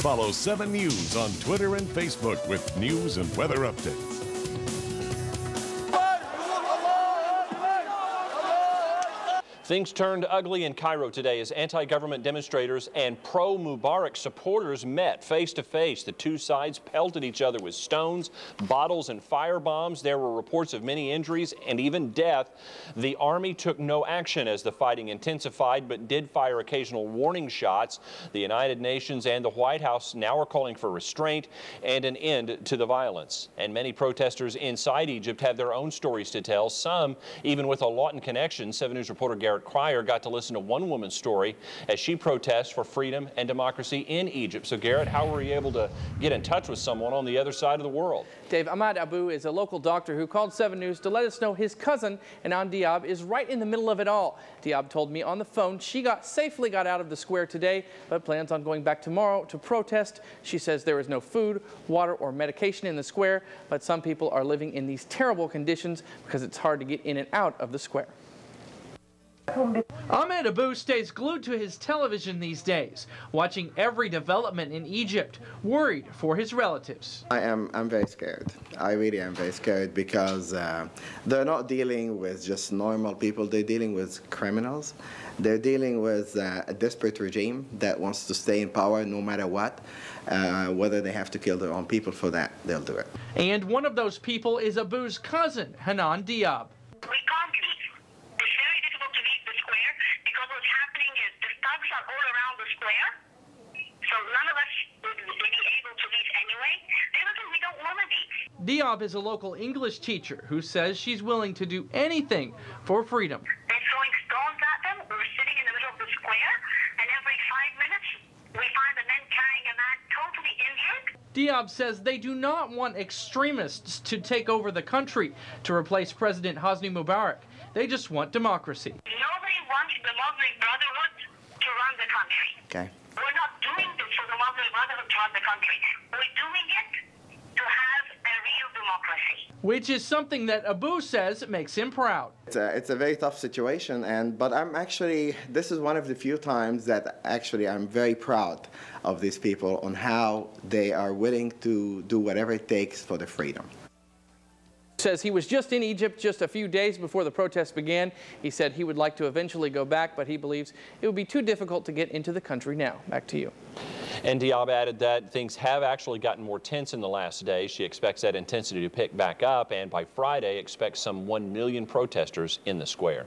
Follow 7 News on Twitter and Facebook with news and weather updates. Things turned ugly in Cairo today as anti-government demonstrators and pro-Mubarak supporters met face-to-face. The two sides pelted each other with stones, bottles, and firebombs. There were reports of many injuries and even death. The army took no action as the fighting intensified, but did fire occasional warning shots. The United Nations and the White House now are calling for restraint and an end to the violence. And many protesters inside Egypt have their own stories to tell, some even with a Lawton connection. 7 News reporter Garrett Cryer got to listen to one woman's story as she protests for freedom and democracy in Egypt. So Garrett, how were you able to get in touch with someone on the other side of the world? Dave, Ahmad Abu is a local doctor who called 7 News to let us know his cousin, Hanan Diab, is right in the middle of it all. Diab told me on the phone she safely got out of the square today, but plans on going back tomorrow to protest. She says there is no food, water, or medication in the square, but some people are living in these terrible conditions because it's hard to get in and out of the square. Ahmed Abu stays glued to his television these days, watching every development in Egypt, worried for his relatives. I'm very scared. I really am very scared because they're not dealing with just normal people. They're dealing with criminals. They're dealing with a desperate regime that wants to stay in power no matter what. Whether they have to kill their own people for that, they'll do it. And one of those people is Abu's cousin, Hanan Diab. We can't leave. It's very difficult to leave the square because what's happening is the thugs are all around the square, so none of us would be able to leave anyway. We don't want to leave. Diab is a local English teacher who says she's willing to do anything for freedom. They're throwing stones at them. We're sitting in the middle of the square, and every 5 minutes we find the men carrying a man totally injured. Diab says they do not want extremists to take over the country to replace President Hosni Mubarak. They just want democracy. Nobody wants the Muslim Brotherhood to run the country. Okay. We're not doing this for the Muslim Brotherhood to run the country. We're doing it to have a real democracy. Which is something that Abu says makes him proud. It's a very tough situation, but this is one of the few times that actually I'm very proud of these people on how they are willing to do whatever it takes for the freedom. Says he was just in Egypt just a few days before the protests began. He said he would like to eventually go back, but he believes it would be too difficult to get into the country now. Back to you. And Diab added that things have actually gotten more tense in the last day. She expects that intensity to pick back up, and by Friday expects some 1 million protesters in the square.